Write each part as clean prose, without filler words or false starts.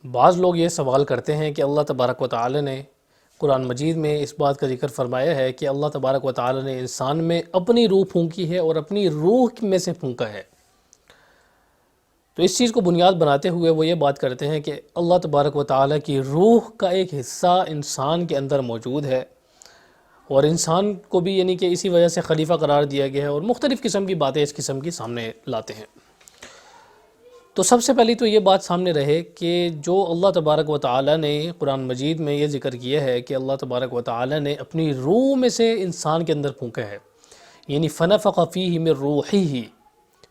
بعض لوگ یہ سوال کرتے ہیں کہ اللہ تبارک و تعالی نے قرآن مجید میں اس بات کا ذکر فرمایا ہے کہ اللہ تبارک و تعالی نے انسان میں اپنی روح پھونکی ہے اور اپنی روح میں سے پھونکا ہے۔ تو اس چیز کو بنیاد بناتے ہوئے وہ یہ بات کرتے ہیں کہ اللہ تبارک و تعالی کی روح کا ایک حصہ انسان کے اندر موجود ہے، اور انسان کو بھی یعنی کہ اسی وجہ سے خلیفہ قرار دیا گیا ہے، اور مختلف قسم کی باتیں اس قسم کی سامنے لاتے ہیں۔ تو سب سے پہلی تو یہ بات سامنے رہے کہ جو اللہ تبارک و تعالی نے قرآن مجید میں یہ ذکر کیا ہے کہ اللہ تبارک و تعالی نے اپنی روح میں سے انسان کے اندر پھونکا ہے، یعنی فنفخ فیہ من روحہ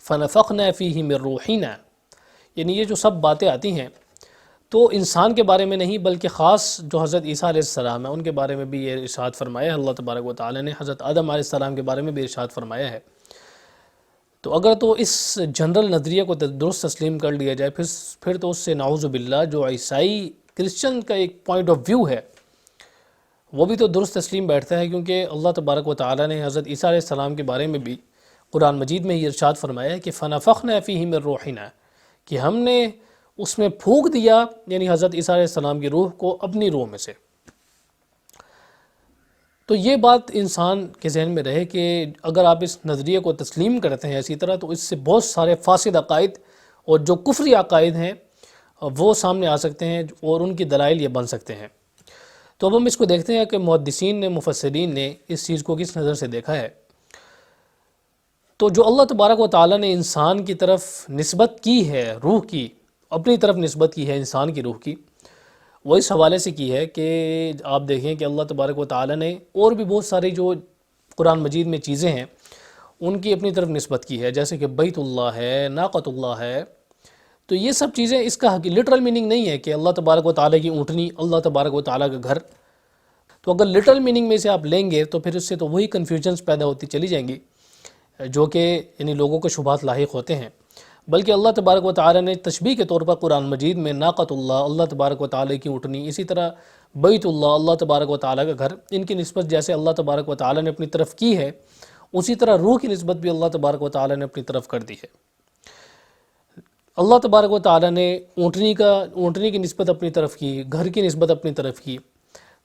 فنفخنا فیہ من روحنا، یعنی یہ جو سب باتیں آتی ہیں تو انسان کے بارے میں نہیں بلکہ خاص جو حضرت عیسیٰ علیہ السلام ہیں ان کے بارے میں بھی یہ ارشاد فرمایا ہے۔ اللہ تبارک و تعالی نے حضرت آدم علیہ السلام کے بارے میں بھی ارشاد فرمایا ہے۔ تو اگر تو اس جنرل نظریے کو درست تسلیم کر لیا جائے پھر تو اس سے نعوذ باللہ جو عیسائی کرسچن کا ایک پوائنٹ آف ویو ہے وہ بھی تو درست تسلیم بیٹھتا ہے، کیونکہ اللہ تبارک و تعالی نے حضرت عیسیٰ علیہ السلام کے بارے میں بھی قرآن مجید میں یہ ارشاد فرمایا ہے کہ فنفخنا فیہ من روحنا، کہ ہم نے اس میں پھونک دیا یعنی حضرت عیسیٰ علیہ السلام کی روح کو اپنی روح میں سے۔ تو یہ بات انسان کے ذہن میں رہے کہ اگر آپ اس نظریے کو تسلیم کرتے ہیں اسی طرح تو اس سے بہت سارے فاسد عقائد اور جو کفری عقائد ہیں وہ سامنے آ سکتے ہیں اور ان کی دلائل یہ بن سکتے ہیں۔ تو اب ہم اس کو دیکھتے ہیں کہ محدثین نے مفسرین نے اس چیز کو کس نظر سے دیکھا ہے۔ تو جو اللہ تبارک و تعالی نے انسان کی طرف نسبت کی ہے، روح کی اپنی طرف نسبت کی ہے انسان کی روح کی، وہ اس حوالے سے کی ہے کہ آپ دیکھیں کہ اللہ تبارک و تعالی نے اور بھی بہت ساری جو قرآن مجید میں چیزیں ہیں ان کی اپنی طرف نسبت کی ہے، جیسے کہ بیت اللہ ہے، ناقۃ اللہ ہے۔ تو یہ سب چیزیں اس کا لٹرل میننگ نہیں ہے کہ اللہ تبارک و تعالی کی اونٹنی، اللہ تبارک و تعالی کا گھر۔ تو اگر لٹرل میننگ میں سے آپ لیں گے تو پھر اس سے تو وہی کنفیوژنس پیدا ہوتی چلی جائیں گی جو کہ یعنی لوگوں کو شبہات لاحق ہوتے ہیں۔ بلکہ اللہ تبارک و تعالی نے تشبیہ کے طور پر قرآن مجید میں ناقۃ اللہ، اللہ تبارک و تعالی کی اونٹنی، اسی طرح بیت اللہ، اللہ تبارک و تعالی کا گھر، ان کی نسبت جیسے اللہ تبارک و تعالی نے اپنی طرف کی ہے اسی طرح روح کی نسبت بھی اللہ تبارک و تعالی نے اپنی طرف کر دی ہے۔ اللہ تبارک و تعالی نے اونٹنی کی نسبت اپنی طرف کی، گھر کی نسبت اپنی طرف کی،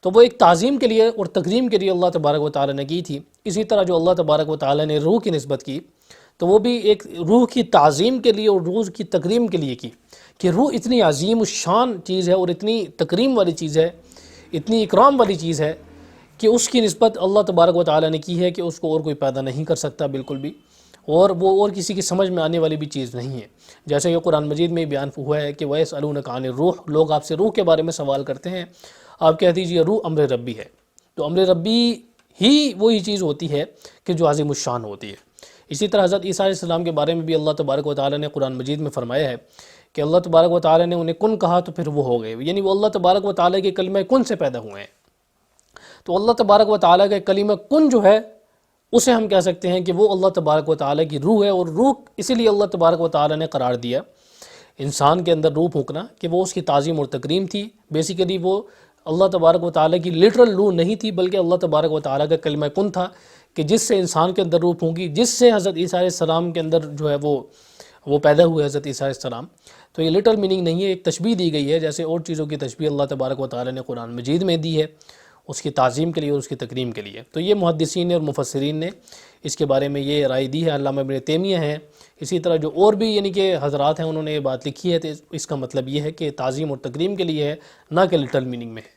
تو وہ ایک تعظیم کے لیے اور تکریم کے لیے اللہ تبارک و تعالی نے کی تھی۔ اسی طرح جو اللہ تبارک و تعالی نے روح کی نسبت کی تو وہ بھی ایک روح کی تعظیم کے لیے اور روح کی تکریم کے لیے کی، کہ روح اتنی عظیم الشان چیز ہے اور اتنی تکریم والی چیز ہے، اتنی اکرام والی چیز ہے کہ اس کی نسبت اللہ تبارک و تعالی نے کی ہے کہ اس کو اور کوئی پیدا نہیں کر سکتا بالکل بھی، اور وہ اور کسی کی سمجھ میں آنے والی بھی چیز نہیں ہے۔ جیسے کہ قرآن مجید میں بیان ہوا ہے کہ وَيَسْأَلُونَكَ عَنِ الرُّوحِ، لوگ آپ سے روح کے بارے میں سوال کرتے ہیں، آپ کہہ دیجئے روح امر ربی ہے۔ تو امر ربی ہی وہی چیز ہوتی ہے کہ جو عظیم الشان ہوتی ہے۔ اسی طرح حضرت عیسیٰ علیہ السلام کے بارے میں بھی اللہ تبارک و تعالی نے قرآن مجید میں فرمایا ہے کہ اللہ تبارک و تعالی نے انہیں کن کہا تو پھر وہ ہو گئے، یعنی وہ اللہ تبارک و تعالی کے کلمہ کن سے پیدا ہوئے ہیں۔ تو اللہ تبارک و تعالی کا کلمہ کن جو ہے اسے ہم کہہ سکتے ہیں کہ وہ اللہ تبارک و تعالی کی روح ہے، اور روح اسی لیے اللہ تبارک و تعالی نے قرار دیا انسان کے اندر روح پھونکنا کہ وہ اس کی تعظیم اور تکریم تھی۔ بیسیکلی وہ اللہ تبارک و تعالی کی لٹرل روح نہیں تھی بلکہ اللہ تبارک و تعالی کا کلمہ کن تھا کہ جس سے انسان کے اندر روح پھونکی، جس سے حضرت عیسیٰ علیہ السلام کے اندر جو ہے وہ پیدا ہوئے حضرت عیسیٰ علیہ السلام۔ تو یہ لٹرل میننگ نہیں ہے، ایک تشبیہ دی گئی ہے جیسے اور چیزوں کی تشبیہ اللہ تبارک و تعالی نے قرآن مجید میں دی ہے اس کی تعظیم کے لیے اور اس کی تکریم کے لیے۔ تو یہ محدثین اور مفسرین نے اس کے بارے میں یہ رائے دی ہے۔ علامہ ابن تیمیہ ہیں، اسی طرح جو اور بھی یعنی کہ حضرات ہیں انہوں نے یہ بات لکھی ہے، تو اس کا مطلب یہ ہے کہ تعظیم اور تکریم کے لیے ہے، نہ کہ لٹرل میننگ میں ہے۔